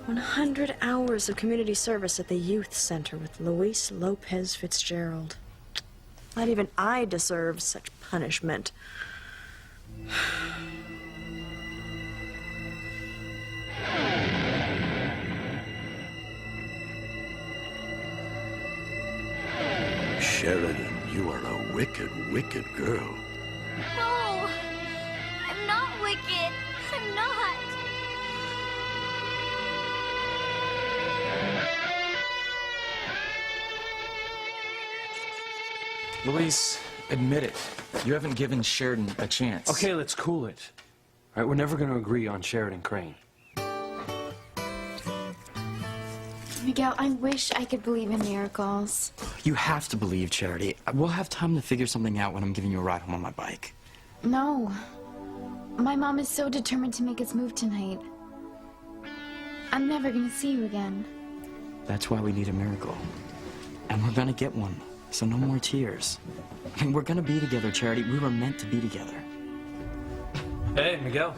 100 hours of community service at the youth center with Luis Lopez Fitzgerald. Not even I deserve such punishment. Sheridan, you are a wicked, wicked girl. No! I'm not wicked. I'm not. Luis, admit it. You haven't given Sheridan a chance. Okay, let's cool it. All right, we're never going to agree on Sheridan Crane. Miguel, I wish I could believe in miracles. You have to believe, Charity. We'll have time to figure something out when I'm giving you a ride home on my bike. No. My mom is so determined to make us move tonight. I'm never gonna see you again. That's why we need a miracle. And we're gonna get one, so no more tears. I mean, we're gonna be together, Charity. We were meant to be together. Hey, Miguel.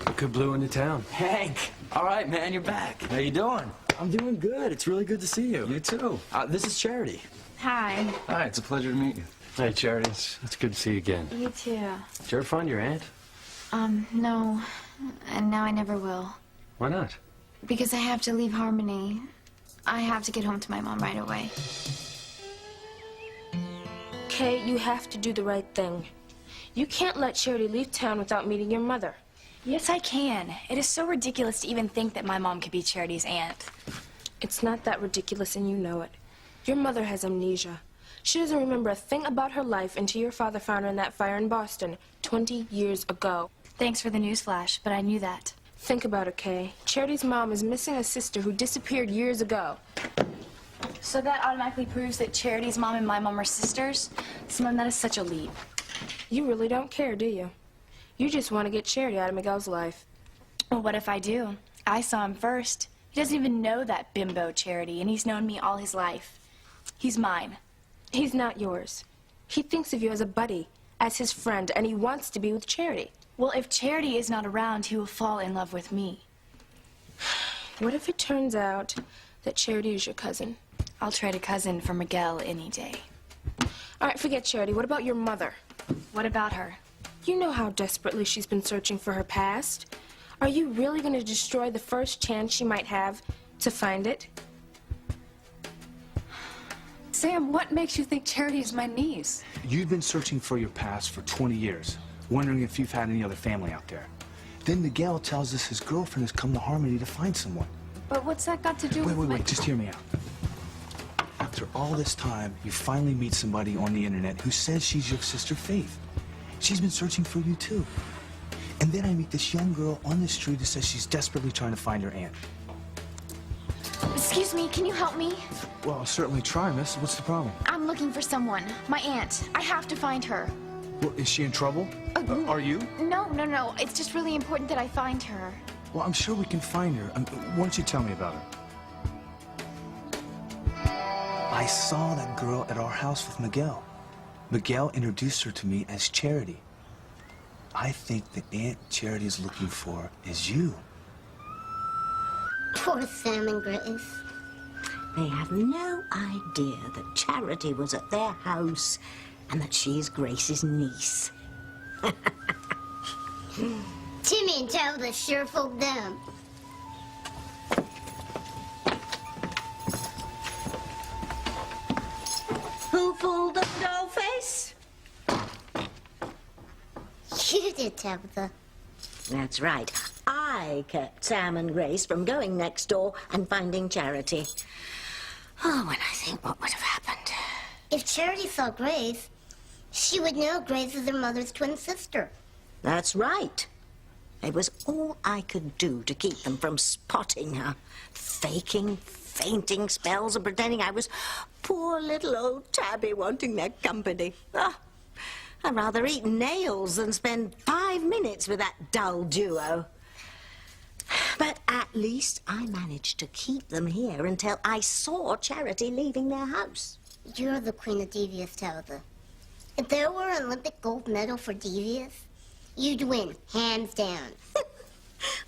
Look who blew into town. Hank! All right, man, you're back. How you doing? I'm doing good. It's really good to see you. You too. This is Charity. Hi. Hi, it's a pleasure to meet you. Hey, Charity, it's good to see you again. You too. Did you ever find your aunt? No. And now I never will. Why not? Because I have to leave Harmony. I have to get home to my mom right away. Kay, you have to do the right thing. You can't let Charity leave town without meeting your mother. Yes, I can. It is so ridiculous to even think that my mom could be Charity's aunt. It's not that ridiculous, and you know it. Your mother has amnesia. She doesn't remember a thing about her life until your father found her in that fire in Boston 20 years ago. Thanks for the newsflash, but I knew that. Think about it, Kay. Charity's mom is missing a sister who disappeared years ago. So that automatically proves that Charity's mom and my mom are sisters? Simone, that is such a leap. You really don't care, do you? You just want to get Charity out of Miguel's life. Well, what if I do? I saw him first. He doesn't even know that bimbo Charity, and he's known me all his life. He's mine. He's not yours. He thinks of you as a buddy, as his friend, and he wants to be with Charity. Well, if Charity is not around, he will fall in love with me. What if it turns out that Charity is your cousin? I'll trade a cousin for Miguel any day. All right, forget Charity. What about your mother? What about her? You know how desperately she's been searching for her past. Are you really going to destroy the first chance she might have to find it? Sam, what makes you think Charity is my niece? You've been searching for your past for 20 years, wondering if you've had any other family out there. Then Miguel tells us his girlfriend has come to Harmony to find someone. But what's that got to do with Wait, just hear me out. After all this time, you finally meet somebody on the internet who says she's your sister Faith. She's been searching for you too. And then I meet this young girl on the street who says she's desperately trying to find her aunt. Excuse me, can you help me? Well, I'll certainly try, miss. What's the problem? I'm looking for someone. My aunt. I have to find her. Well, is she in trouble? Are you? No. It's just really important that I find her. Well, I'm sure we can find her. Why don't you tell me about her? I saw that girl at our house with Miguel. Miguel introduced her to me as Charity. I think the aunt Charity is looking for is you. Poor Sam and Grace. They have no idea that Charity was at their house and that she's Grace's niece. Timmy and Tabitha sure fooled them. Who fooled them, Dollface? You did, Tabitha. That's right. I kept Sam and Grace from going next door and finding Charity. Oh, when I think what would have happened. If Charity saw Grace, she would know Grace is her mother's twin sister. That's right. It was all I could do to keep them from spotting her. Faking, fainting spells and pretending I was poor little old Tabby wanting their company. Ah, I'd rather eat nails than spend 5 minutes with that dull duo. But at least I managed to keep them here until I saw Charity leaving their house. You're the queen of devious, Tabitha. If there were an Olympic gold medal for devious, you'd win, hands down.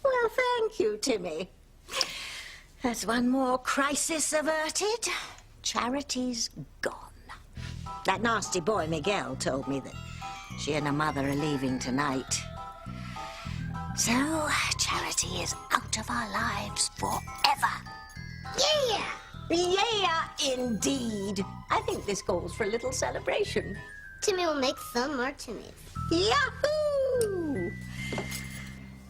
Well, thank you, Timmy. That's one more crisis averted. Charity's gone. That nasty boy Miguel told me that she and her mother are leaving tonight. So, Charity is out of our lives forever. Yeah! Yeah, indeed. I think this calls for a little celebration. Timmy will make some more Timmys. Yahoo!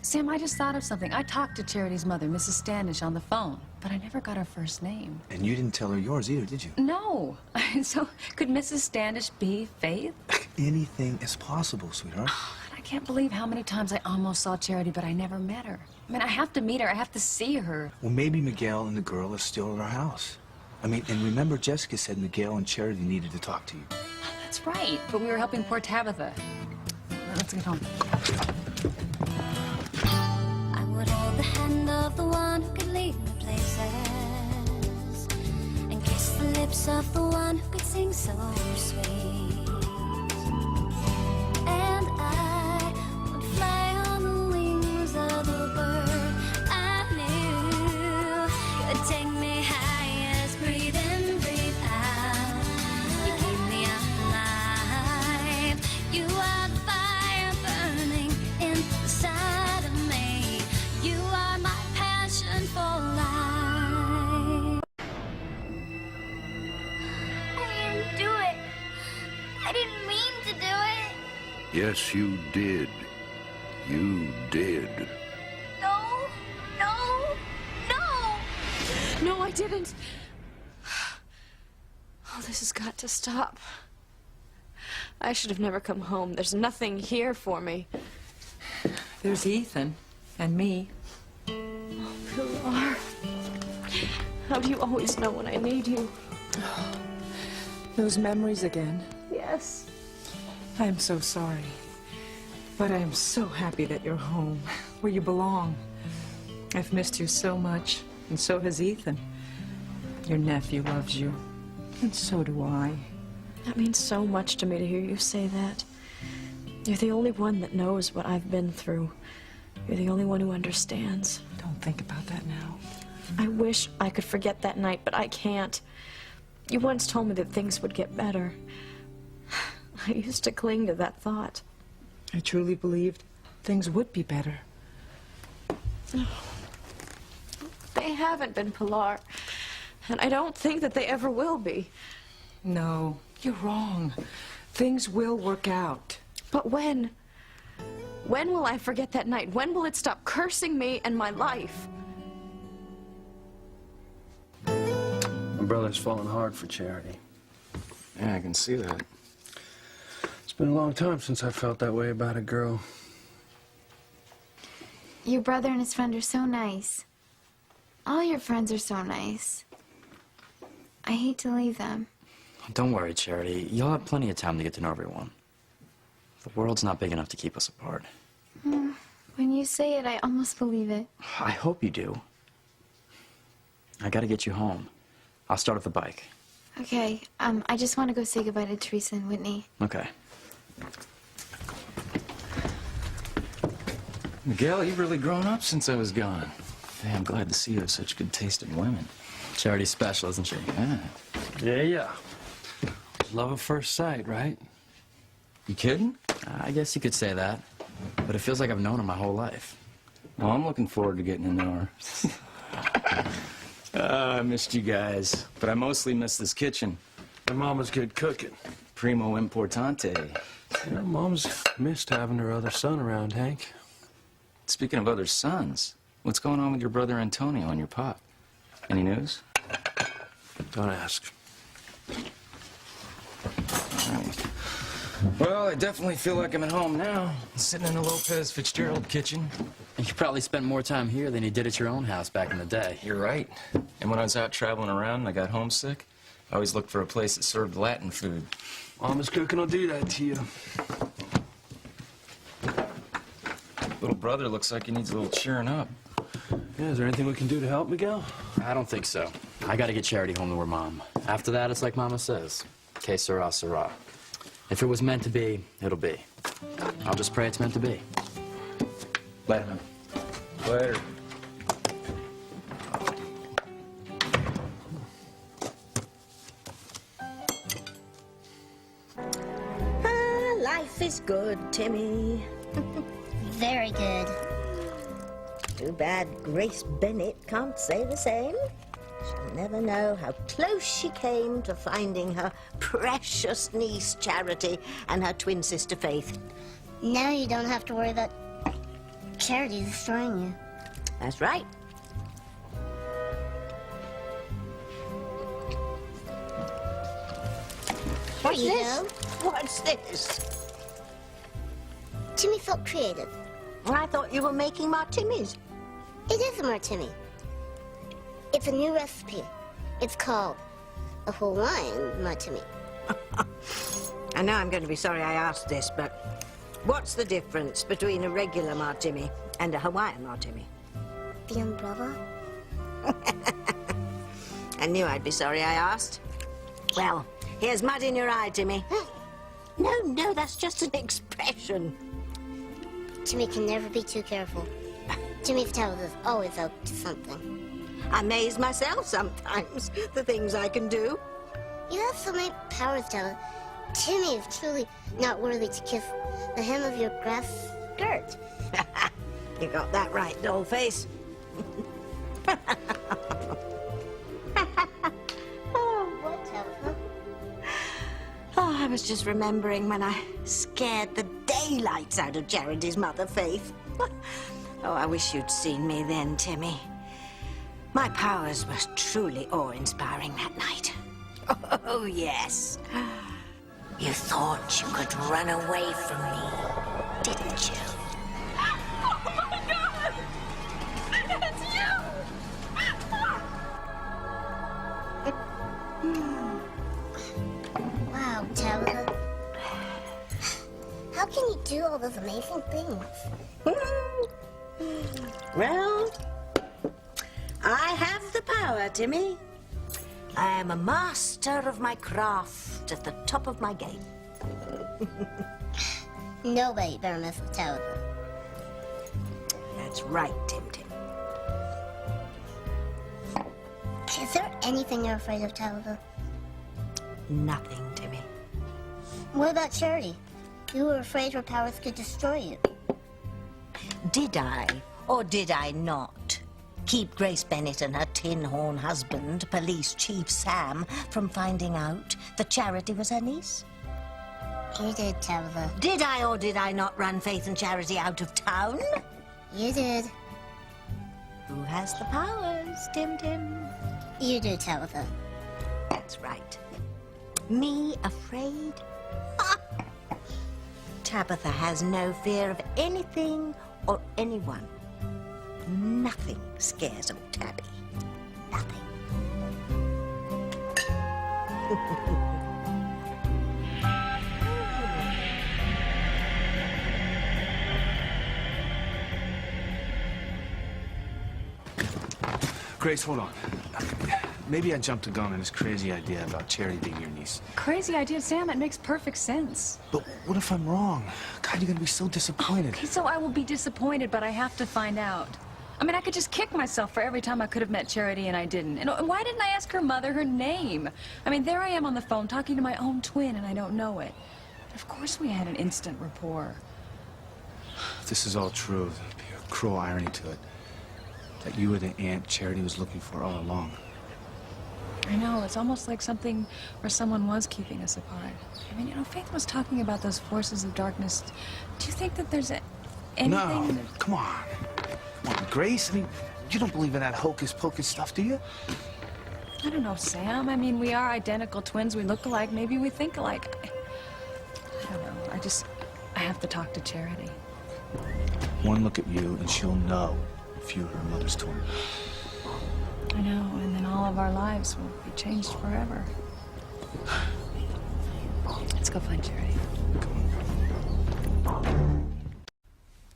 Sam, I just thought of something. I talked to Charity's mother, Mrs. Standish, on the phone, but I never got her first name. And you didn't tell her yours either, did you? No. So, could Mrs. Standish be Faith? Anything is possible, sweetheart. I can't believe how many times I almost saw Charity, but I never met her. I mean, I have to meet her. I have to see her. Well, maybe Miguel and the girl are still at our house. I mean, and remember Jessica said Miguel and Charity needed to talk to you. That's right, but we were helping poor Tabitha. Let's get home. I would hold the hand of the one who could lead me places, and kiss the lips of the one who could sing so sweet. And I would fly on the wings of the bird I knew could take me high as breathe in, breathe out. You keep me alive. You are the fire burning inside of me. You are my passion for life. I didn't do it. I didn't mean to do it. Yes, you did. You did. No, no, no. No, I didn't. Oh, this has got to stop. I should have never come home. There's nothing here for me. There's Ethan and me. Pilar, how do you always know when I need you? Those memories again. Yes. I am so sorry. But I am so happy that you're home, where you belong. I've missed you so much, and so has Ethan. Your nephew loves you, and so do I. That means so much to me to hear you say that. You're the only one that knows what I've been through. You're the only one who understands. Don't think about that now. I wish I could forget that night, but I can't. You once told me that things would get better. I used to cling to that thought. I truly believed things would be better. They haven't been, Pilar. And I don't think that they ever will be. No, you're wrong. Things will work out. But when? When will I forget that night? When will it stop cursing me and my life? My brother's fallen hard for Charity. Yeah, I can see that. It's been a long time since I felt that way about a girl. Your brother and his friend are so nice. All your friends are so nice. I hate to leave them. Don't worry, Charity. You'll have plenty of time to get to know everyone. The world's not big enough to keep us apart. When you say it, I almost believe it. I hope you do. I gotta get you home. I'll start with the bike. Okay, I just want to go say goodbye to Teresa and Whitney. Okay. Miguel, you've really grown up since I was gone. Hey, I'm glad to see you have such good taste in women. Charity's special, isn't she? Yeah. Yeah. Love at first sight, right? You kidding? I guess you could say that. But it feels like I've known her my whole life. Well, I'm looking forward to getting to know her. I missed you guys, but I mostly miss this kitchen. My mama's good cooking. Primo importante. Yeah, Mom's missed having her other son around, Hank. Speaking of other sons, what's going on with your brother Antonio and your pop? Any news? Don't ask. All right. Well, I definitely feel like I'm at home now, sitting in the Lopez Fitzgerald kitchen. You probably spent more time here than you did at your own house back in the day. You're right. And when I was out traveling around and I got homesick, I always looked for a place that served Latin food. Mama's cooking will do that to you. Little brother looks like he needs a little cheering up. Yeah, is there anything we can do to help, Miguel? I don't think so. I gotta get Charity home to her mom. After that, it's like Mama says. Que sera, sera. If it was meant to be, it'll be. I'll just pray it's meant to be. Later. Later. Looks good, Timmy. Very good. Too bad Grace Bennett can't say the same. She'll never know how close she came to finding her precious niece, Charity, and her twin sister, Faith. Now you don't have to worry about Charity destroying you. That's right. What's Here you this? go. What's this? Timmy felt creative. I thought you were making martinis. It is a martini. It's a new recipe. It's called a Hawaiian martini. I know I'm going to be sorry I asked this, but what's the difference between a regular martini and a Hawaiian martini? The umbrella? I knew I'd be sorry I asked. Well, here's mud in your eye, Timmy. No, that's just an expression. Timmy can never be too careful. Timmy's talent is always up to something. I amaze myself sometimes, the things I can do. You have so many powers, Talent. Timmy is truly not worthy to kiss the hem of your grass skirt. You got that right, dollface. Oh, what, Talent? Oh, I was just remembering when I scared the daylights out of Charity's mother, Faith. Oh, I wish you'd seen me then, Timmy. My powers were truly awe-inspiring that night. Oh, yes. You thought you could run away from me, didn't you? Oh my God! It's you! Wow, Tabitha. How can you do all those amazing things? Well, I have the power, Timmy. I am a master of my craft at the top of my game. Nobody better mess with Tabitha. That's right, Tim Tim. Is there anything you're afraid of, Tabitha? Nothing, Timmy. What about Charity? You were afraid her powers could destroy you. Did I, or did I not, keep Grace Bennett and her tin horn husband, Police Chief Sam, from finding out that Charity was her niece? You did, Tabitha. Did I or did I not run Faith and Charity out of town? You did. Who has the powers, Tim Tim? You do, Tabitha. That's right. Me afraid? Ha! Tabitha has no fear of anything or anyone. Nothing scares old Tabby. Nothing. Grace, hold on. Maybe I jumped the gun on this crazy idea about Charity being your niece. Crazy idea, Sam. It makes perfect sense. But what if I'm wrong? God, you're gonna be so disappointed. Okay, so I will be disappointed, but I have to find out. I mean, I could just kick myself for every time I could have met Charity and I didn't. And why didn't I ask her mother her name? I mean, there I am on the phone talking to my own twin and I don't know it. Of course we had an instant rapport. If this is all true, there'd be a cruel irony to it. That you were the aunt Charity was looking for all along. I know, it's almost like something where someone was keeping us apart. I mean, you know, Faith was talking about those forces of darkness. Do you think that there's anything... No, that... come on. Come on, Grace, I mean, you don't believe in that hocus-pocus stuff, do you? I don't know, Sam. I mean, we are identical twins. We look alike. Maybe we think alike. I don't know. I have to talk to Charity. One look at you and she'll know if you're her mother's twin. I know, and then all of our lives will be changed forever. Let's go find Charity.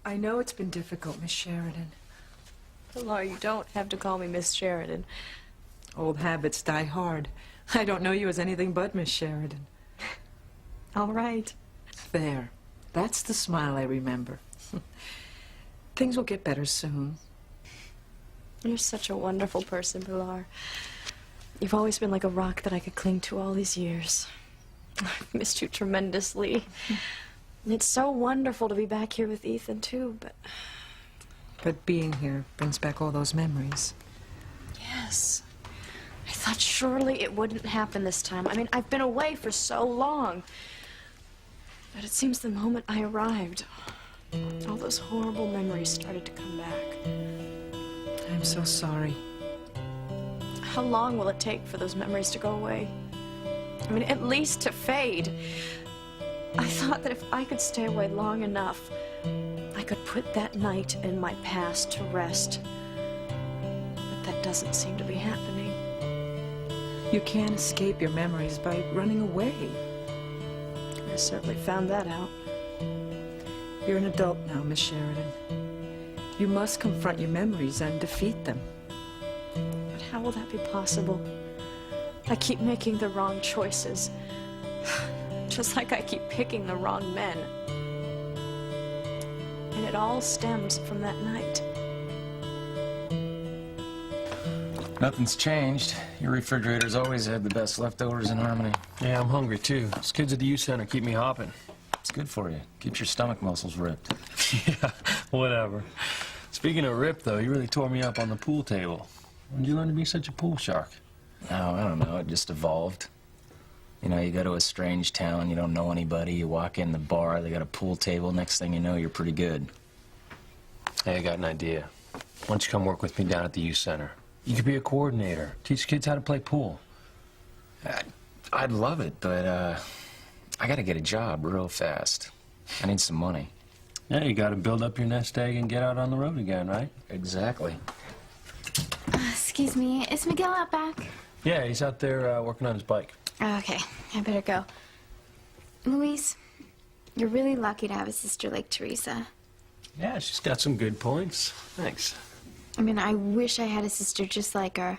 I know it's been difficult, Miss Sheridan. Pilar, you don't have to call me Miss Sheridan. Old habits die hard. I don't know you as anything but Miss Sheridan. All right. There. That's the smile I remember. Things will get better soon. You're such a wonderful person, Pilar. You've always been like a rock that I could cling to all these years. I've missed you tremendously. It's so wonderful to be back here with Ethan, too, but... But being here brings back all those memories. Yes. I thought surely it wouldn't happen this time. I mean, I've been away for so long. But it seems the moment I arrived, all those horrible memories started to come back. I'm so sorry. How long will it take for those memories to go away? I mean, at least to fade. I thought that if I could stay away long enough, I could put that night in my past to rest. But that doesn't seem to be happening. You can't escape your memories by running away. I certainly found that out. You're an adult now, Miss Sheridan. You must confront your memories and defeat them. But how will that be possible? I keep making the wrong choices. Just like I keep picking the wrong men. And it all stems from that night. Nothing's changed. Your refrigerator's always had the best leftovers in Harmony. Yeah, I'm hungry too. Those kids at the youth center keep me hopping. It's good for you. Keeps your stomach muscles ripped. Yeah, whatever. Speaking of rip, though, you really tore me up on the pool table. When did you learn to be such a pool shark? Oh, I don't know. It just evolved. You know, you go to a strange town, you don't know anybody, you walk in the bar, they got a pool table, next thing you know, you're pretty good. Hey, I got an idea. Why don't you come work with me down at the youth center? You could be a coordinator, teach kids how to play pool. I'd love it, but, I gotta get a job real fast. I need some money. Yeah, you gotta build up your nest egg and get out on the road again, right? Exactly. Excuse me, is Miguel out back? Yeah, he's out there working on his bike. Okay, I better go. Luis, you're really lucky to have a sister like Teresa. Yeah, she's got some good points. Thanks. I mean, I wish I had a sister just like her.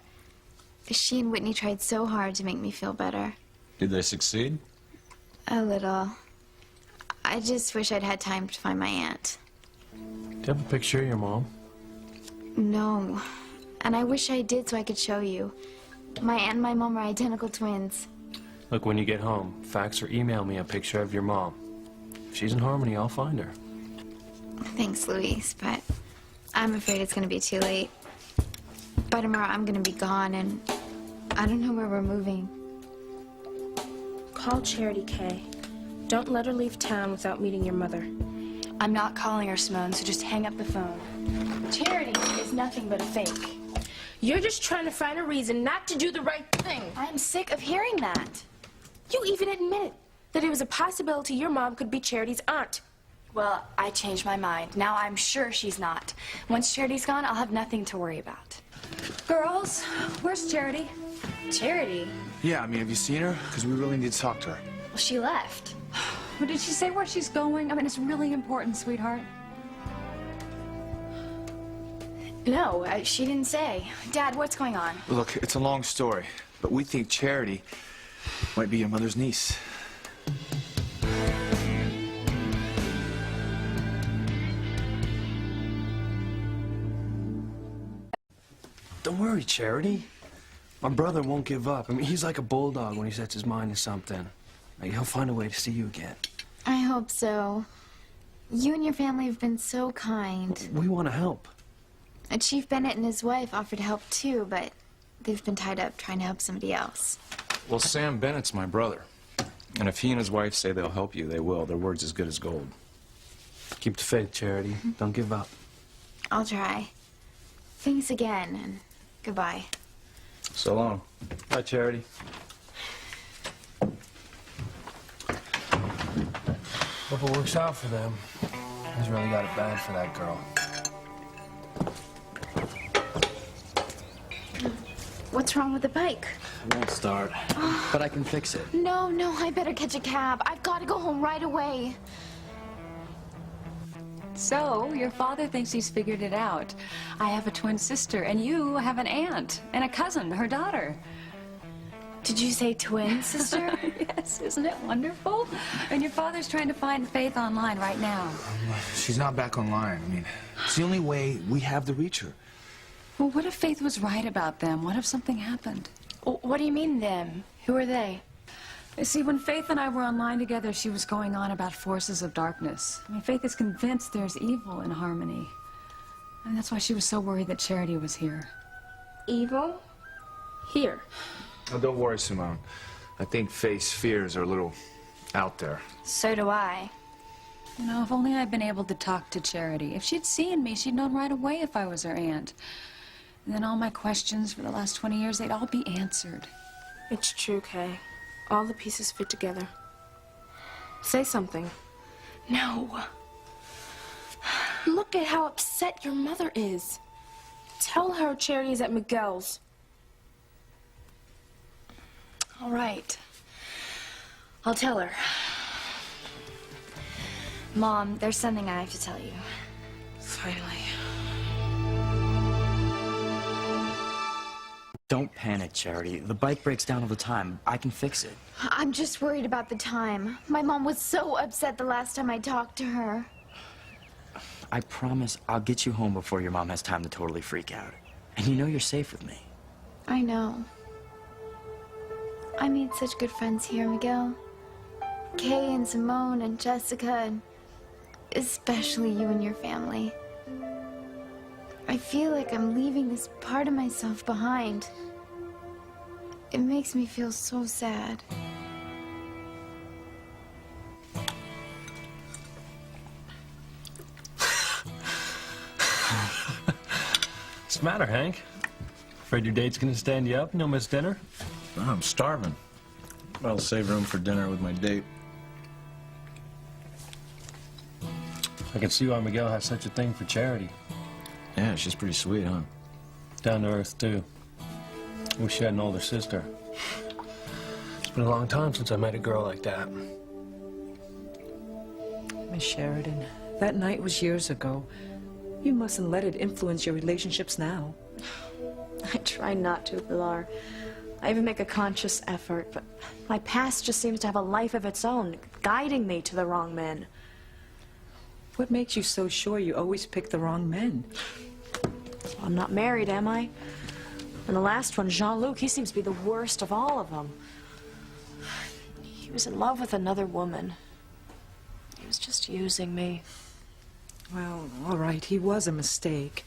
She and Whitney tried so hard to make me feel better. Did they succeed? A little. I just wish I'd had time to find my aunt. Do you have a picture of your mom? No. And I wish I did so I could show you. My aunt and my mom are identical twins. Look, when you get home, fax or email me a picture of your mom. If she's in Harmony, I'll find her. Thanks, Luis, but I'm afraid it's gonna be too late. By tomorrow, I'm gonna be gone, and I don't know where we're moving. Call Charity Kay. Don't let her leave town without meeting your mother. I'm not calling her, Simone, so just hang up the phone. Charity is nothing but a fake. You're just trying to find a reason not to do the right thing. I'm sick of hearing that. You even admitted that it was a possibility your mom could be Charity's aunt. Well, I changed my mind. Now I'm sure she's not. Once Charity's gone, I'll have nothing to worry about. Girls, where's Charity? Charity? Yeah, I mean, have you seen her? Because we really need to talk to her. Well, she left. Well, did she say where she's going? I mean, it's really important, sweetheart. No, she didn't say. Dad, what's going on? Look, it's a long story, but we think Charity might be your mother's niece. Don't worry, Charity. My brother won't give up. I mean, he's like a bulldog when he sets his mind to something. Like, he'll find a way to see you again. I hope so. You and your family have been so kind. We want to help. Chief Bennett and his wife offered help too, but they've been tied up trying to help somebody else. Well, Sam Bennett's my brother. And if he and his wife say they'll help you, they will. Their word's as good as gold. Keep the faith, Charity. Don't give up. I'll try. Thanks again, and goodbye. So long. Bye, Charity. Hope it works out for them. He's really got it bad for that girl. What's wrong with the bike? It won't start, but I can fix it. No, I better catch a cab. I've got to go home right away. So, your father thinks he's figured it out. I have a twin sister, and you have an aunt and a cousin, her daughter. Did you say twin sister? Yes, isn't it wonderful? And your father's trying to find Faith online right now. She's not back online. I mean, it's the only way we have to reach her. Well, what if Faith was right about them? What if something happened? What do you mean, them? Who are they? You see, when Faith and I were online together, she was going on about forces of darkness. I mean, Faith is convinced there's evil in Harmony. And that's why she was so worried that Charity was here. Evil? Here. Oh, don't worry, Simone. I think Faith's fears are a little out there. So do I. You know, if only I'd been able to talk to Charity. If she'd seen me, she'd known right away if I was her aunt. And then all my questions for the last 20 years, they'd all be answered. It's true, Kay. All the pieces fit together. Say something. No. Look at how upset your mother is. Tell her Charity's at Miguel's. All right. I'll tell her. Mom, there's something I have to tell you. Finally. Don't panic, Charity. The bike breaks down all the time. I can fix it. I'm just worried about the time. My mom was so upset the last time I talked to her. I promise I'll get you home before your mom has time to totally freak out. And you know you're safe with me. I know. I made such good friends here, Miguel. Kay and Simone and Jessica, and especially you and your family. I feel like I'm leaving this part of myself behind. It makes me feel so sad. What's the matter, Hank? Afraid your date's gonna stand you up? No miss dinner? No, I'm starving. I'll save room for dinner with my date. I can see why Miguel has such a thing for Charity. Yeah, she's pretty sweet, huh? Down to earth, too. Wish she had an older sister. It's been a long time since I met a girl like that. Miss Sheridan, that night was years ago. You mustn't let it influence your relationships now. I try not to, Pilar. I even make a conscious effort, but my past just seems to have a life of its own, guiding me to the wrong men. What makes you so sure you always pick the wrong men? Well, I'm not married, am I? And the last one, Jean-Luc, he seems to be the worst of all of them. He was in love with another woman. He was just using me. Well, all right, he was a mistake.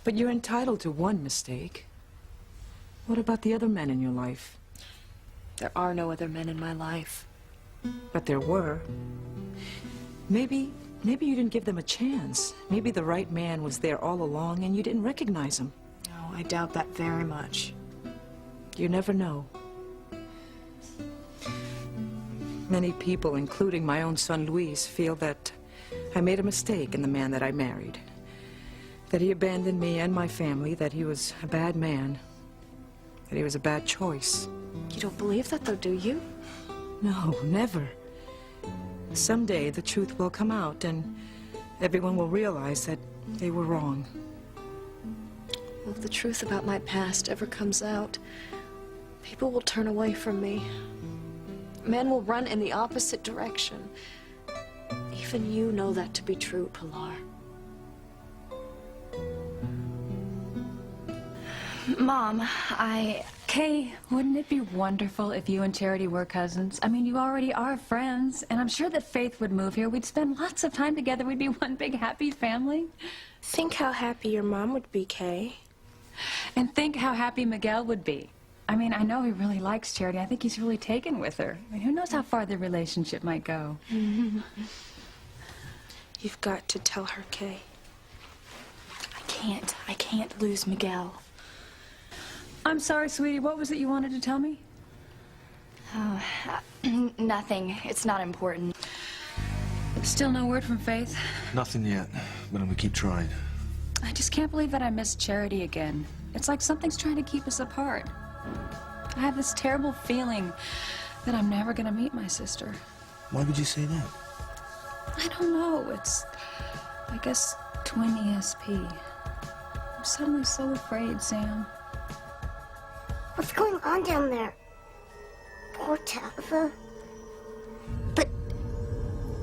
But you're entitled to one mistake. What about the other men in your life? There are no other men in my life. But there were. Maybe you didn't give them a chance. Maybe the right man was there all along and you didn't recognize him. No, I doubt that very much. You never know. Many people, including my own son Luis, feel that I made a mistake in the man that I married. That he abandoned me and my family, that he was a bad man, that he was a bad choice. You don't believe that, though, do you? No, never. Someday the truth will come out and everyone will realize that they were wrong. Well, if the truth about my past ever comes out, people will turn away from me. Men will run in the opposite direction. Even you know that to be true, Pilar. Mom, Kay, wouldn't it be wonderful if you and Charity were cousins? I mean, you already are friends, and I'm sure that Faith would move here. We'd spend lots of time together. We'd be one big happy family. Think how happy your mom would be, Kay. And think how happy Miguel would be. I mean, I know he really likes Charity. I think he's really taken with her. I mean, who knows how far their relationship might go. You've got to tell her, Kay. I can't lose Miguel. I'm sorry, sweetie. What was it you wanted to tell me? Oh, nothing. It's not important. Still no word from Faith? Nothing yet, but I'm gonna keep trying. I just can't believe that I missed Charity again. It's like something's trying to keep us apart. I have this terrible feeling that I'm never gonna meet my sister. Why would you say that? I don't know. It's, I guess, twin ESP. I'm suddenly so afraid, Sam. What's going on down there? Poor Tabitha. But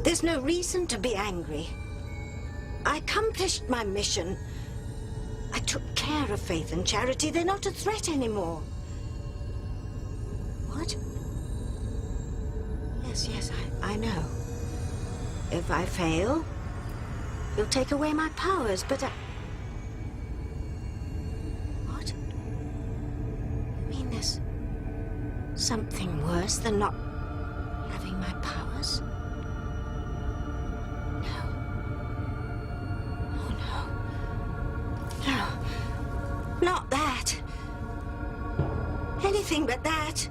there's no reason to be angry. I accomplished my mission. I took care of Faith and Charity. They're not a threat anymore. What? Yes, I know. If I fail, you'll take away my powers, but What? You mean there's something worse than not having my powers? No. Oh, no. No. Not that. Anything but that.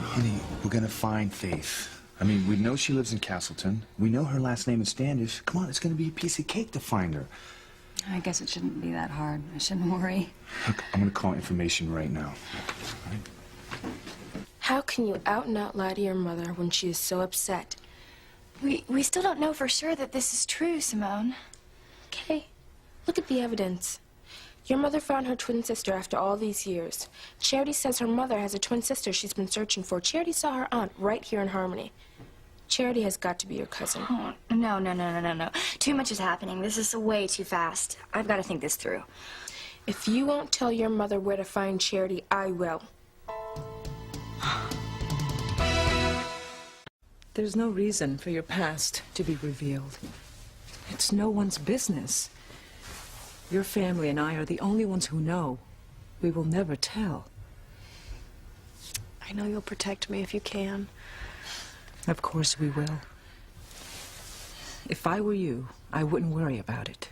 Honey, we're gonna find Faith. I mean, we know she lives in Castleton. We know her last name is Standish. Come on, it's gonna be a piece of cake to find her. I guess it shouldn't be that hard. I shouldn't worry. Look, I'm gonna call information right now. How can you out and out lie to your mother when she is so upset? We still don't know for sure that this is true, Simone. Okay, look at the evidence. Your mother found her twin sister after all these years. Charity says her mother has a twin sister she's been searching for. Charity saw her aunt right here in Harmony. Charity has got to be your cousin. Oh, no. Too much is happening. This is way too fast. I've got to think this through. If you won't tell your mother where to find Charity, I will. There's no reason for your past to be revealed. It's no one's business. Your family and I are the only ones who know. We will never tell. I know you'll protect me if you can. Of course we will. If I were you, I wouldn't worry about it.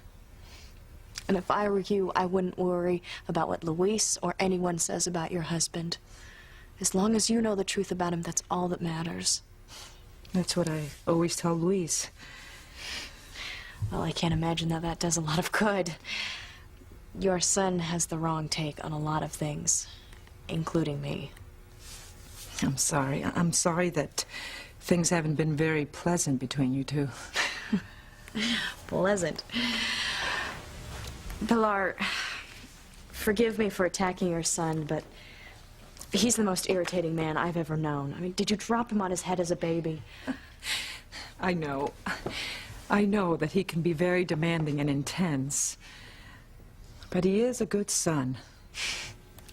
And if I were you, I wouldn't worry about what Luis or anyone says about your husband. As long as you know the truth about him, that's all that matters. That's what I always tell Luis. Well, I can't imagine that does a lot of good. Your son has the wrong take on a lot of things, including me. I'm sorry. I'm sorry that things haven't been very pleasant between you two. Pleasant. Pilar, forgive me for attacking your son, but he's the most irritating man I've ever known. I mean, did you drop him on his head as a baby? I know. I know that he can be very demanding and intense. But he is a good son.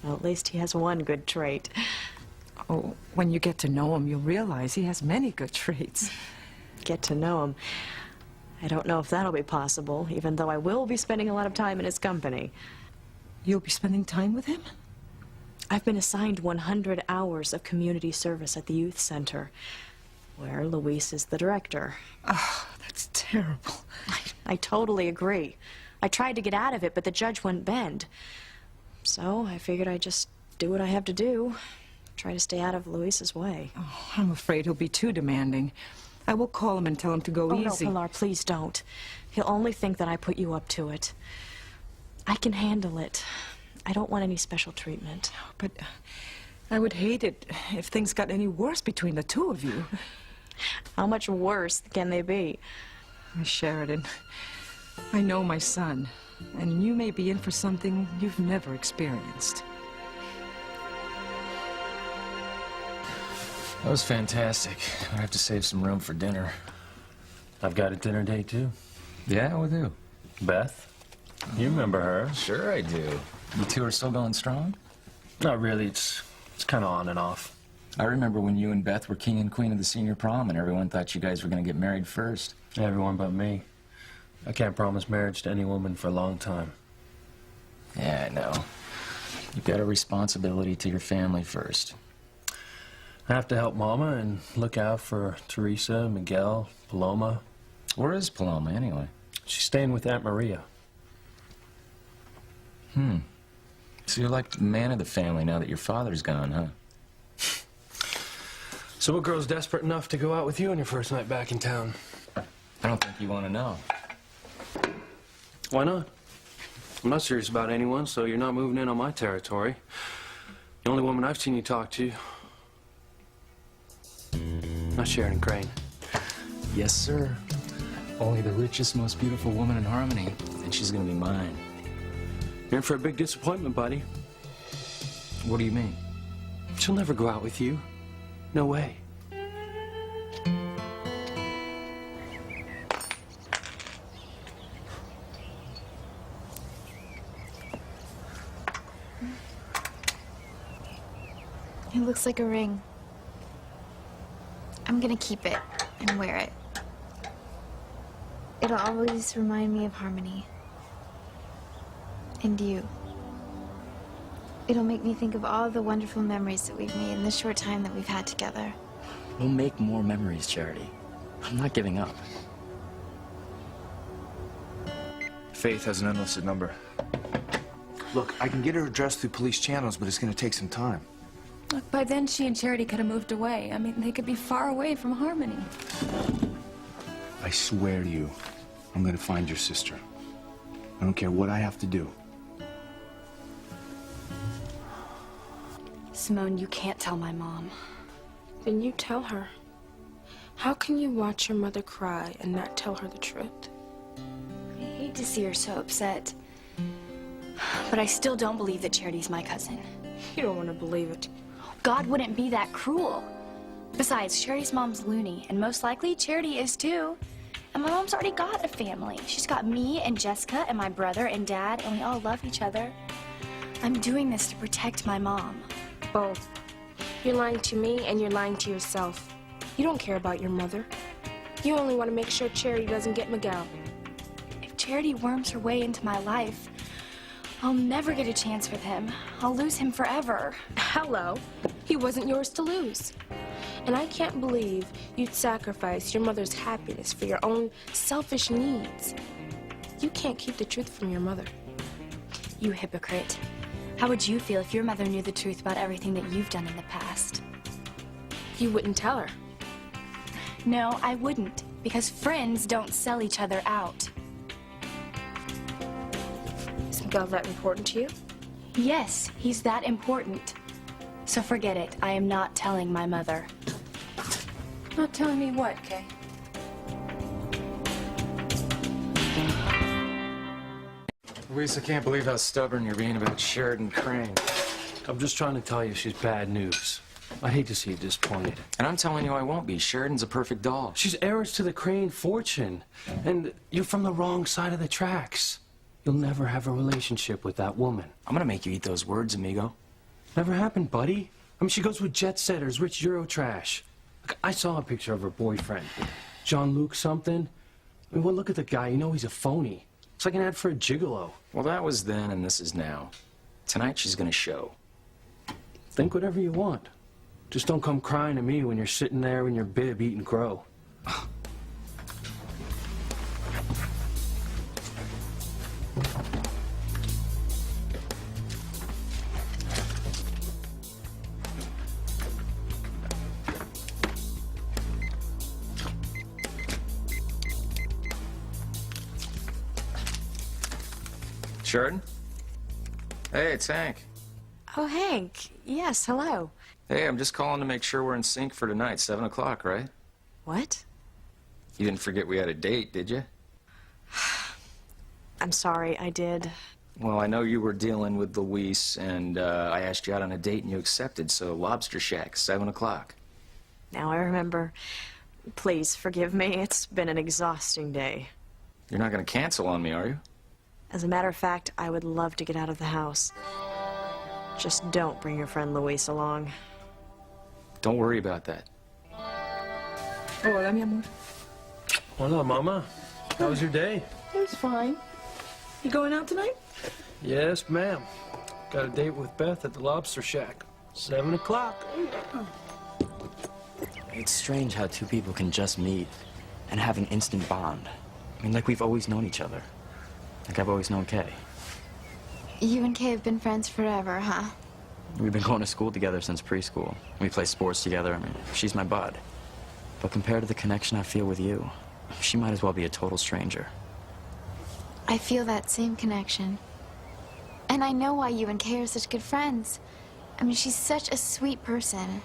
Well, at least he has one good trait. Oh, when you get to know him, you'll realize he has many good traits. Get to know him. I don't know if that'll be possible, even though I will be spending a lot of time in his company. You'll be spending time with him? I've been assigned 100 hours of community service at the youth center, where Luis is the director. Oh, that's terrible. I totally agree. I tried to get out of it, but the judge wouldn't bend. So I figured I'd just do what I have to do. Try to stay out of Luis's way. Oh, I'm afraid he'll be too demanding. I will call him and tell him to go easy. No, Pilar, please don't. He'll only think that I put you up to it. I can handle it. I don't want any special treatment. But I would hate it if things got any worse between the two of you. How much worse can they be? Miss Sheridan, I know my son, and you may be in for something you've never experienced. That was fantastic. I have to save some room for dinner. I've got a dinner date, too. Yeah, with who? Beth? You remember her? Sure I do. You two are still going strong? Not really. It's kind of on and off. I remember when you and Beth were king and queen of the senior prom and everyone thought you guys were going to get married first. Everyone but me. I can't promise marriage to any woman for a long time. Yeah, I know. You've got a responsibility to your family first. I have to help Mama and look out for Teresa, Miguel, Paloma. Where is Paloma, anyway? She's staying with Aunt Maria. So you're like the man of the family now that your father's gone, huh? So what girl's desperate enough to go out with you on your first night back in town? I don't think you want to know. Why not? I'm not serious about anyone, so you're not moving in on my territory. The only woman I've seen you talk to... not Sheridan Crane. Yes, sir. Only the richest, most beautiful woman in Harmony, and she's gonna be mine. You're in for a big disappointment, buddy. What do you mean? She'll never go out with you. No way. It looks like a ring. I'm gonna keep it and wear it. It'll always remind me of Harmony. And you. It'll make me think of all the wonderful memories that we've made in the short time that we've had together. We'll make more memories, Charity. I'm not giving up. Faith has an unlisted number. Look, I can get her address through police channels, but it's gonna take some time. Look, by then she and Charity could have moved away. I mean, they could be far away from Harmony. I swear to you, I'm gonna find your sister. I don't care what I have to do. Simone, you can't tell my mom. Then you tell her. How can you watch your mother cry and not tell her the truth? I hate to see her so upset. But I still don't believe that Charity's my cousin. You don't want to believe it. God wouldn't be that cruel. Besides, Charity's mom's loony, and most likely Charity is too. And my mom's already got a family. She's got me and Jessica and my brother and Dad, and we all love each other. I'm doing this to protect my mom. Both. You're lying to me and you're lying to yourself. You don't care about your mother. You only want to make sure Charity doesn't get Miguel. If Charity worms her way into my life, I'll never get a chance with him. I'll lose him forever. Hello. He wasn't yours to lose. And I can't believe you'd sacrifice your mother's happiness for your own selfish needs. You can't keep the truth from your mother. You hypocrite. How would you feel if your mother knew the truth about everything that you've done in the past? You wouldn't tell her. No, I wouldn't, because friends don't sell each other out. Is Miguel that important to you? Yes, he's that important. So forget it. I am not telling my mother. Not telling me what, Kay? Luis, I can't believe how stubborn you're being about Sheridan Crane. I'm just trying to tell you she's bad news. I hate to see you disappointed. And I'm telling you I won't be. Sheridan's a perfect doll. She's heiress to the Crane fortune. And you're from the wrong side of the tracks. You'll never have a relationship with that woman. I'm gonna make you eat those words, amigo. Never happened, buddy. I mean, she goes with jet setters, rich Euro trash. Look, I saw a picture of her boyfriend. Jean-Luc something. I mean, well, look at the guy. You know he's a phony. It's like an ad for a gigolo. Well, that was then and this is now. Tonight she's gonna show. Think whatever you want. Just don't come crying to me when you're sitting there in your bib eating crow. Sheridan? Hey, it's Hank. Oh, Hank. Yes, hello. Hey, I'm just calling to make sure we're in sync for tonight, 7 o'clock, right? What? You didn't forget we had a date, did you? I'm sorry, I did. Well, I know you were dealing with Luis, and I asked you out on a date and you accepted, so Lobster Shack, 7 o'clock. Now I remember. Please forgive me. It's been an exhausting day. You're not gonna cancel on me, are you? As a matter of fact, I would love to get out of the house. Just don't bring your friend Luis along. Don't worry about that. Hola, mi amor. Hola, Mama. How was your day? It was fine. You going out tonight? Yes, ma'am. Got a date with Beth at the Lobster Shack. 7 o'clock. It's strange how two people can just meet and have an instant bond. I mean, like we've always known each other. Like I've always known Kay. You and Kay have been friends forever, huh? We've been going to school together since preschool. We play sports together. I mean, she's my bud. But compared to the connection I feel with you, she might as well be a total stranger. I feel that same connection. And I know why you and Kay are such good friends. I mean, she's such a sweet person.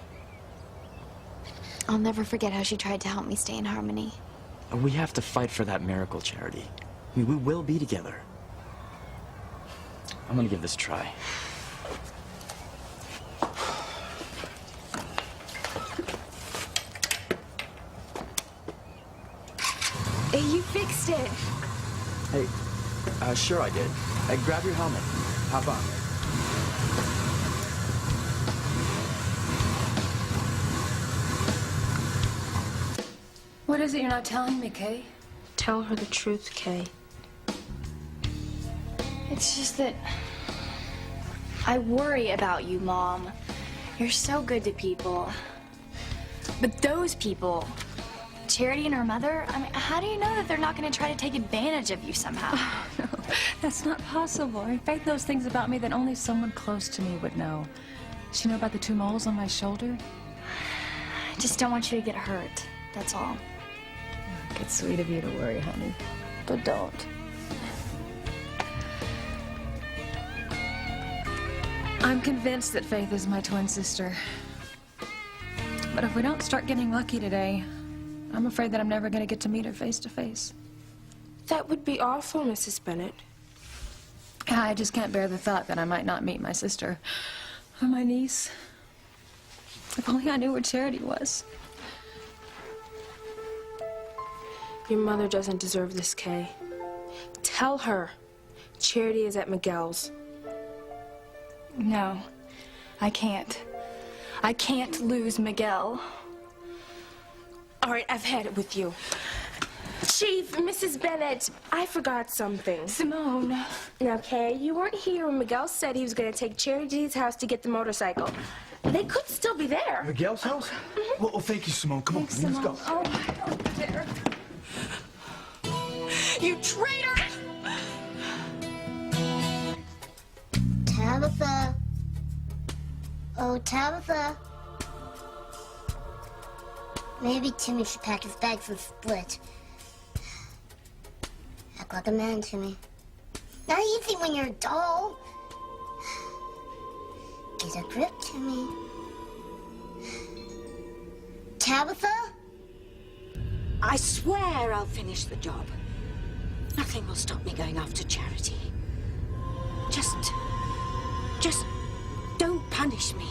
I'll never forget how she tried to help me stay in harmony. We have to fight for that miracle, Charity. I mean, we will be together. I'm gonna give this a try. Hey, you fixed it. Hey, sure I did. Hey, grab your helmet. Hop on. What is it you're not telling me, Kay? Tell her the truth, Kay. It's just that I worry about you, Mom. You're so good to people. But those people, Charity and her mother, I mean, how do you know that they're not going to try to take advantage of you somehow? No, that's not possible. I mean, Faith knows things about me that only someone close to me would know. Does she know about the 2 moles on my shoulder? I just don't want you to get hurt. That's all. It's sweet of you to worry, honey. But don't. I'm convinced that Faith is my twin sister. But if we don't start getting lucky today, I'm afraid that I'm never going to get to meet her face to face. That would be awful, Mrs. Bennett. I just can't bear the thought that I might not meet my sister or my niece. If only I knew where Charity was. Your mother doesn't deserve this, Kay. Tell her Charity is at Miguel's. No, I can't. I can't lose Miguel. All right, I've had it with you. Chief, Mrs. Bennett, I forgot something. Simone. Now, Kay, you weren't here when Miguel said he was going to take Charity to his house to get the motorcycle. They could still be there. Miguel's house? Well, thank you, Simone. Come on, let's go. Oh, my dear. You traitor! Tabitha. Oh, Tabitha. Maybe Timmy should pack his bags and split. Act like a man, Timmy. Not easy when you're a doll. Get a grip, Timmy. Tabitha? I swear I'll finish the job. Nothing will stop me going after Charity. Just don't punish me.